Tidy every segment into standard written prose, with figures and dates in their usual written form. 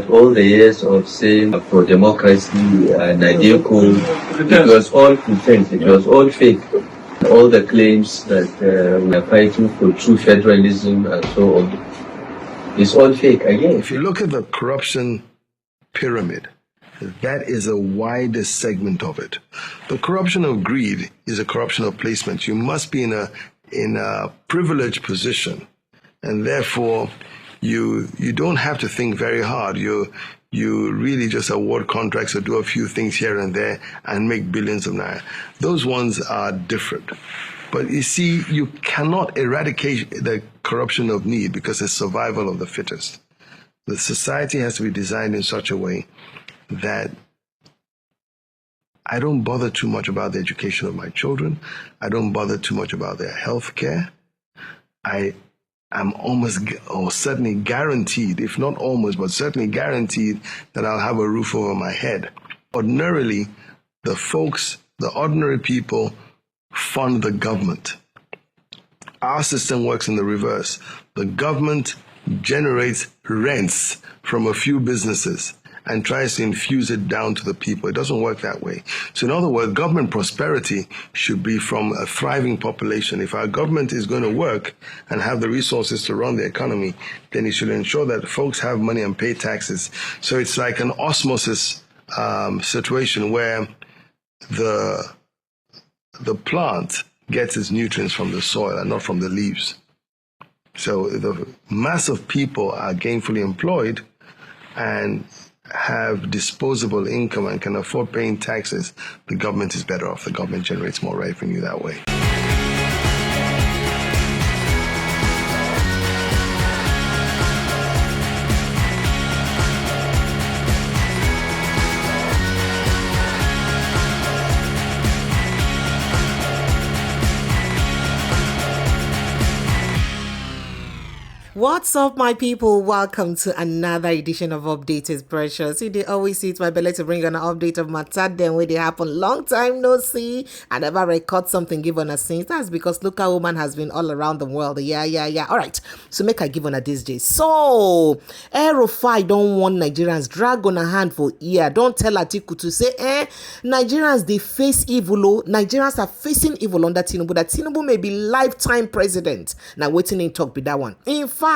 that all the years of saying for democracy, NADECO, it was all pretense, it was all fake. All the claims that we are fighting for true federalism and so on, it's all fake again. If you look at the corruption pyramid, that is the widest segment of it. The corruption of greed is a corruption of placement. You must be in a privileged position, and therefore you don't have to think very hard. You really just award contracts or do a few things here and there and make billions of naira. Those ones are different. But you see, you cannot eradicate the corruption of need because it's survival of the fittest. The society has to be designed in such a way that I don't bother too much about the education of my children. I don't bother too much about their health care. I am almost or certainly guaranteed, if not almost, but certainly guaranteed that I'll have a roof over my head. Ordinarily, the ordinary people fund the government. Our system works in the reverse. The government generates rents from a few businesses and tries to infuse it down to the people. It doesn't work that way. So in other words, government prosperity should be from a thriving population. If our government is going to work and have the resources to run the economy, then it should ensure that folks have money and pay taxes. So it's like an osmosis situation where the plant gets its nutrients from the soil and not from the leaves. So the mass of people are gainfully employed and have disposable income and can afford paying taxes, the government is better off. The government generates more revenue that way. What's up, my people? Welcome to another edition of Update is Precious. They always see it my belly to bring an update of matter then when they happen. Long time no see. I never record something given a since. That's because local woman has been all around the world. Yeah. All right. So make I give on a this day. So, El-Rufai don't want Nigerians drag on a hand for ear. Don't tell Atiku to say, Nigerians, they face evil. Nigerians are facing evil under Tinubu. That Tinubu may be lifetime president. Now, waiting in talk with that one. In fact,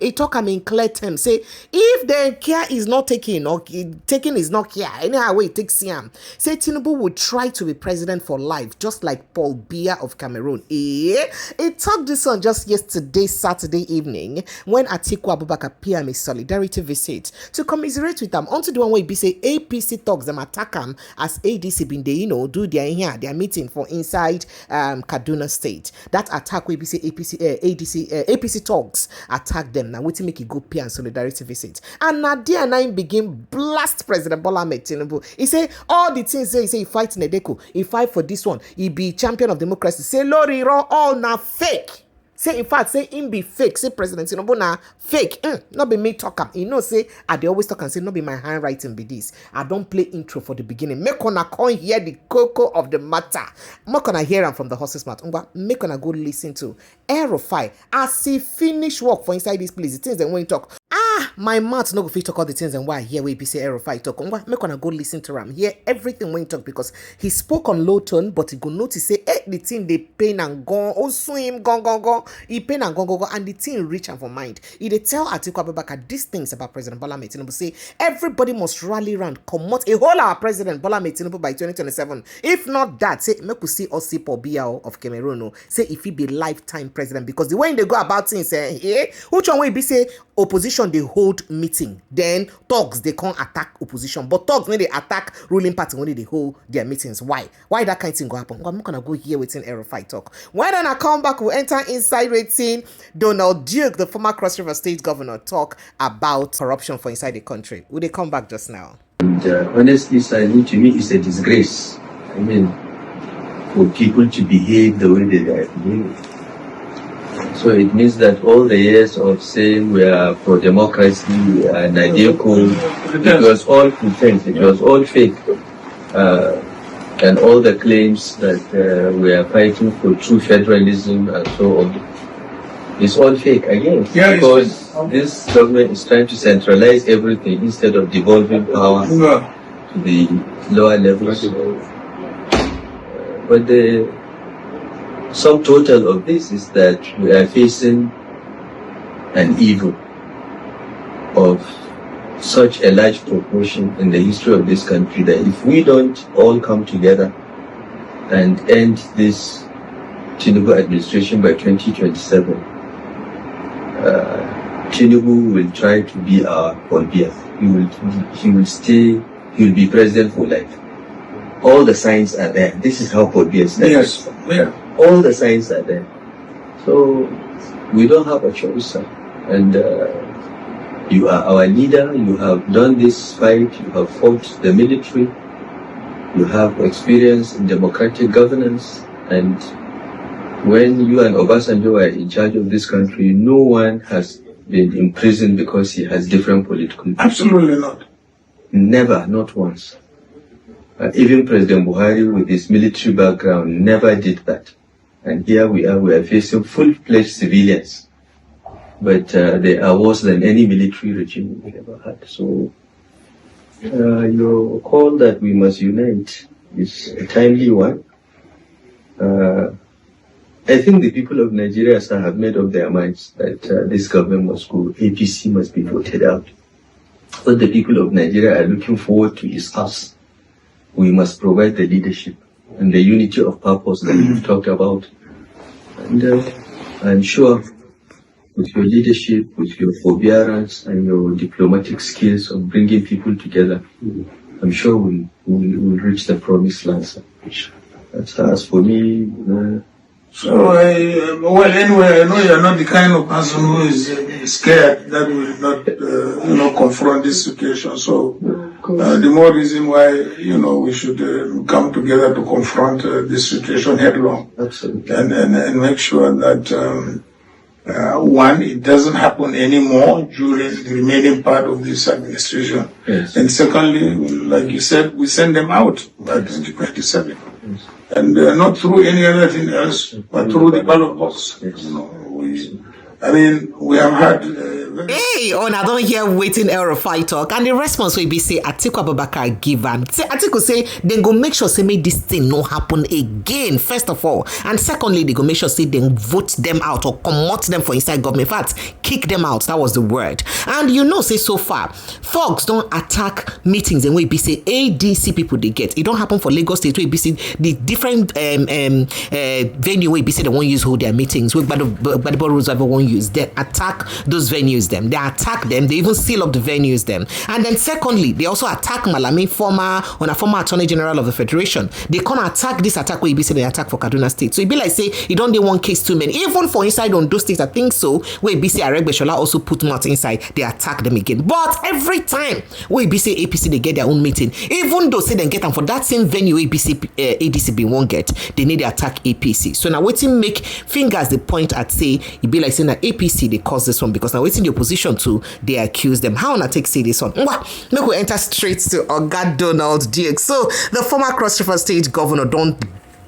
a talk in clear terms say if the care is not taken or taking is not care, anyhow way it takes him. Say Tinubu would try to be president for life, just like Paul Biya of Cameroon. It talked this on just yesterday, Saturday evening, when Atiku Abubakar paid him a solidarity visit to commiserate with them. Onto the one way be say APC talks them attack him as ADC been they do their meeting for inside Kaduna State. That attack will be say APC talks. Attack them now. Waiting make it go pay and solidarity visit. And now there and begin blast President Bola Tinubu. He say all the things he say he fight NADECO, he fight for this one, he be champion of democracy. Say Lori all now fake. Say in fact, say him be fake. Say President Tinubu na fake. Not be me talker. You know, say I they always talk and say not be my handwriting be this. I don't play intro for the beginning. Make una come hear the cocoa of the matter. Make una hear am from the horse's mouth. Make una go listen to El-Rufai as he finish work for inside this place. The things that when he talk. My mouth no go fit talk all the things and why I hear we be say El-Rufai talk. Make una go listen to him. Hear everything when he talk because he spoke on low tone, but he go notice say the thing they pain and gone. Oh swim gone. He pain and go and the thing reach and for mind. He they tell Atiku Abubakar these things about President Bola Tinubu. Say everybody must rally round, comot a whole our President Bola Tinubu by 2027. If not that, say make we see us see Paul Biya of Cameroon. Say if he be lifetime president because the way they go about things, which one will be say opposition they hold meeting, then thugs they can't attack opposition, but thugs when they attack ruling party when they hold their meetings. Why that kind of thing go happen? I'm not gonna go here waiting El-Rufai talk. When I come back, we'll enter inside waiting Donald Duke, the former Cross River State governor, talk about corruption for inside the country. Will they come back just now? And honestly, to me, it's a disgrace. I mean, for people to behave the way they are behaving. So it means that all the years of saying we are for democracy, NADECO, it was all pretense, it was all fake. And all the claims that we are fighting for true federalism and so on, It's all fake again. Yeah, because this government is trying to centralize everything instead of devolving power to the lower levels. But the sum total of this is that we are facing an evil of such a large proportion in the history of this country that if we don't all come together and end this Tinubu administration by 2027, Tinubu will try to be our Paul Biya. He will be president for life. All the signs are there. This is how Paul Biya started. Yes, yeah. All the signs are there. So we don't have a choice, sir. And you are our leader. You have done this fight. You have fought the military. You have experience in democratic governance. And when you and Obasanjo are in charge of this country, no one has been imprisoned because he has different political views. Absolutely not. Never, not once. Even President Buhari, with his military background, never did that. And here we are facing full-fledged civilians. But they are worse than any military regime we ever had. So your call that we must unite is a timely one. I think the people of Nigeria, sir, have made up their minds that this government must go, APC must be voted out. What the people of Nigeria are looking forward to is us. We must provide the leadership and the unity of purpose that we've talked about. And I'm sure with your leadership, with your forbearance and your diplomatic skills of bringing people together, I'm sure we'll reach the promised land, sir. As for me, so, well, anyway, I know you're not the kind of person who is scared that will not, confront this situation. So, the more reason why, we should come together to confront this situation headlong. absolutely. And make sure that, one, it doesn't happen anymore during the remaining part of this administration. Yes. And secondly, like you said, we send them out by 2027. Yes. And not through any other thing else, but through the ballot box. Yes. We have had... Hey, I don't hear waiting El-Rufai talk, and the response will be say Atiku Abubakar give am. Say Atiku say then go make sure say make this thing no happen again. First of all, and secondly, they go make sure say then vote them out or comot them for inside government. In fact, kick them out. That was the word. And say so far, folks don't attack meetings and we be say ADC people they get. It don't happen for Lagos State. We be say the different venue we be say they won't use hold their meetings. We by the rules ever won't use. They attack those venues. Them, they attack them, they even seal up the venues them. And then secondly, they also attack Malami, former Attorney General of the Federation. They can't attack this attack where they attack for Kaduna State. So it be like say you don't do one case too many. Even for inside on those states, I think so, where BC Aregbeshola also put them out inside, they attack them again. But every time where BC APC they get their own meeting, even though say they get them for that same venue ADC won't get, they need to attack APC. So now waiting make fingers the point at say it be like saying that APC they cause this one because now waiting the opposition to they accuse them. How na take say this one? Make we enter straight to Oga Donald Duke. So the former Cross River State governor don't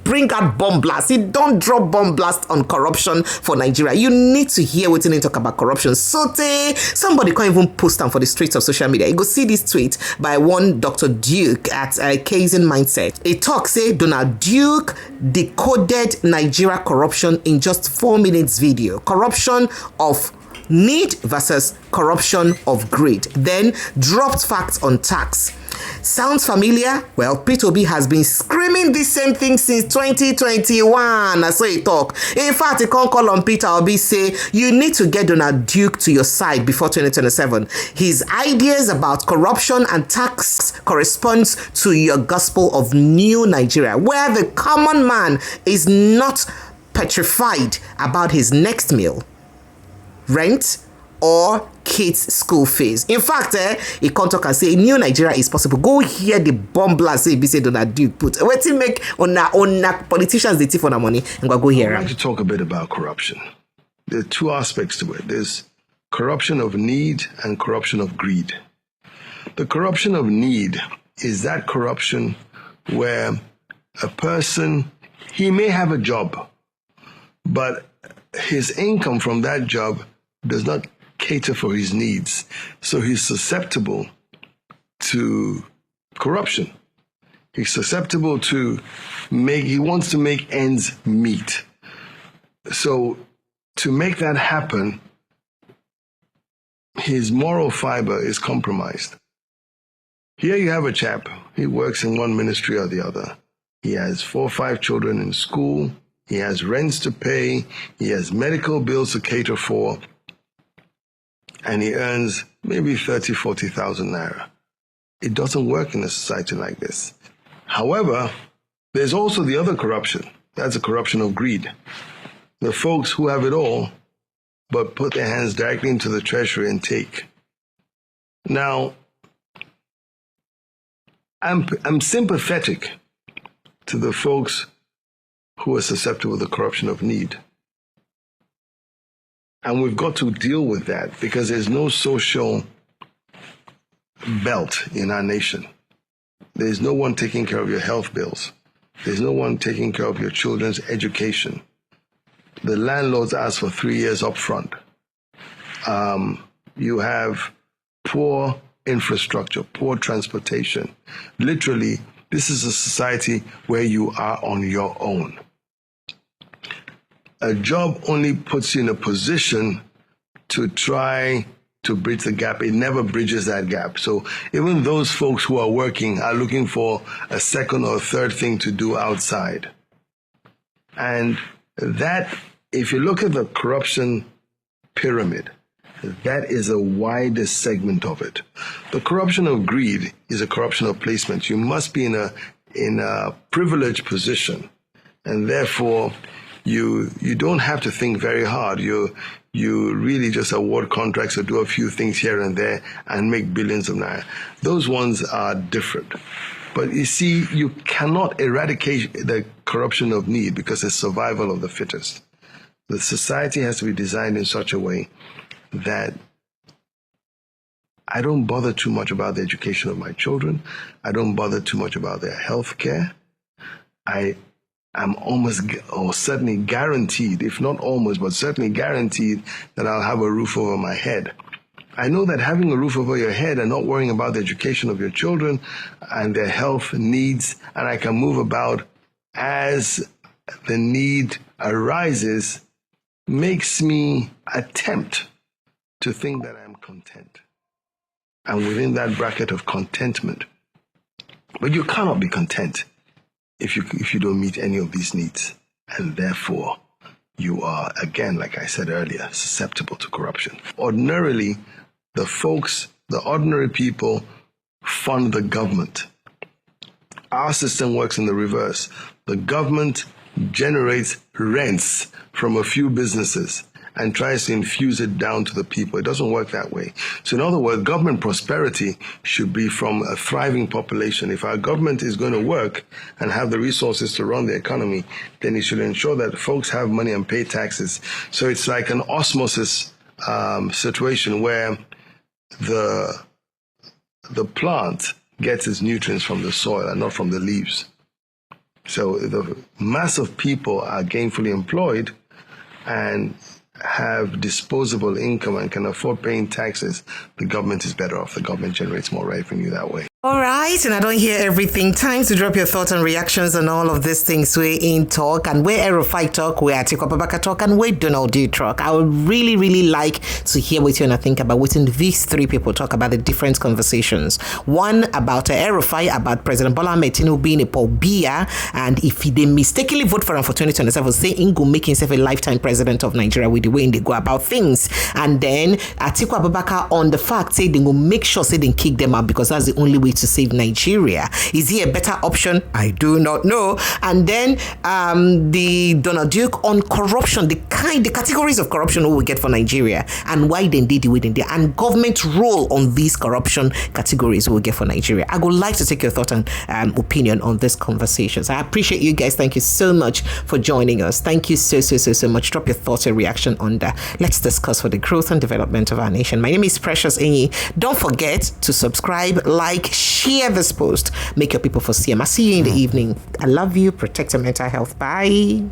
bring out bomb blast. He don't drop bomb blast on corruption for Nigeria. You need to hear what he talk about corruption. So somebody can't even post them for the streets of social media. You go see this tweet by one Dr. Duke at Kaizen Mindset. A talk say Donald Duke decoded Nigeria corruption in just 4 minutes video. Corruption of need versus corruption of greed. Then dropped facts on tax. Sounds familiar? Well, P2B has been screaming the same thing since 2021. That's what he talk. In fact, he can't call on Peter Obi say, you need to get Donald Duke to your side before 2027. His ideas about corruption and tax corresponds to your gospel of new Nigeria, where the common man is not petrified about his next meal, rent, or kids' school fees. In fact, he can't talk and say new Nigeria is possible. Go hear the bomb blast say Donald Duke put. Wait till make on politicians they thief on our money and go here. I'd like to talk a bit about corruption. There are two aspects to it. There's corruption of need and corruption of greed. The corruption of need is that corruption where a person, he may have a job, but his income from that job does not cater for his needs. So he's susceptible to corruption. He's susceptible to he wants to make ends meet. So to make that happen, his moral fiber is compromised. Here you have a chap, he works in one ministry or the other. He has 4 or 5 children in school. He has rents to pay. He has medical bills to cater for. And he earns maybe 30,000, 40,000 naira. It doesn't work in a society like this. However, there's also the other corruption. That's a corruption of greed. The folks who have it all, but put their hands directly into the treasury and take. Now, I'm sympathetic to the folks who are susceptible to the corruption of need. And we've got to deal with that because there's no social belt in our nation. There's no one taking care of your health bills. There's no one taking care of your children's education. The landlords ask for 3 years up front. You have poor infrastructure, poor transportation. Literally, this is a society where you are on your own. A job only puts you in a position to try to bridge the gap. It never bridges that gap. So even those folks who are working are looking for a second or a third thing to do outside. And that, if you look at the corruption pyramid, that is a wider segment of it. The corruption of greed is a corruption of placement. You must be in a privileged position, and therefore you don't have to think very hard. You really just award contracts or do a few things here and there and make billions of naira. Those ones are different. But you see, you cannot eradicate the corruption of need because it's survival of the fittest. The society has to be designed in such a way that I don't bother too much about the education of my children. I don't bother too much about their health care. I am almost or certainly guaranteed, if not almost, but certainly guaranteed that I'll have a roof over my head. I know that having a roof over your head and not worrying about the education of your children and their health needs, and I can move about as the need arises, makes me attempt to think that I am content. And within that bracket of contentment. But you cannot be content if you don't meet any of these needs. And therefore, you are, again, like I said earlier, susceptible to corruption. Ordinarily, the ordinary people fund the government. Our system works in the reverse. The government generates rents from a few businesses and tries to infuse it down to the people. It doesn't work that way. So in other words, government prosperity should be from a thriving population. If our government is going to work and have the resources to run the economy, then it should ensure that folks have money and pay taxes. So it's like an osmosis situation where the plant gets its nutrients from the soil and not from the leaves. So the mass of people are gainfully employed and have disposable income and can afford paying taxes. The government is better off. The government generates more revenue that way. All right, and I don't hear everything. Time to drop your thoughts and reactions on all of these things. We're in talk, and where El-Rufai talk, where Atiku Abubakar talk, and where Donald do talk. I would really, really like to hear what you want to think about what these three people talk about the different conversations. One about El-Rufai, about President Bola Tinubu being a Paul Biya, and if they mistakenly vote for him for 2027, say Ingo make himself a lifetime president of Nigeria with the way they go about things. And then Atiku Abubakar on the fact, say they will make sure, say they kick them out because that's the only way to save Nigeria. Is he a better option? I do not know. And then the Donald Duke on corruption, the categories of corruption we get for Nigeria and why they did the way they did, and government role on these corruption categories we get for Nigeria. I would like to take your thought and opinion on these conversations. I appreciate you guys. Thank you so much for joining us. Thank you so much. Drop your thoughts and reaction on that. Let's discuss for the growth and development of our nation. My name is Precious Enyi. Don't forget to subscribe, like, share this post. Make your people for CM. I'll see you in the evening. I love you. Protect your mental health. Bye.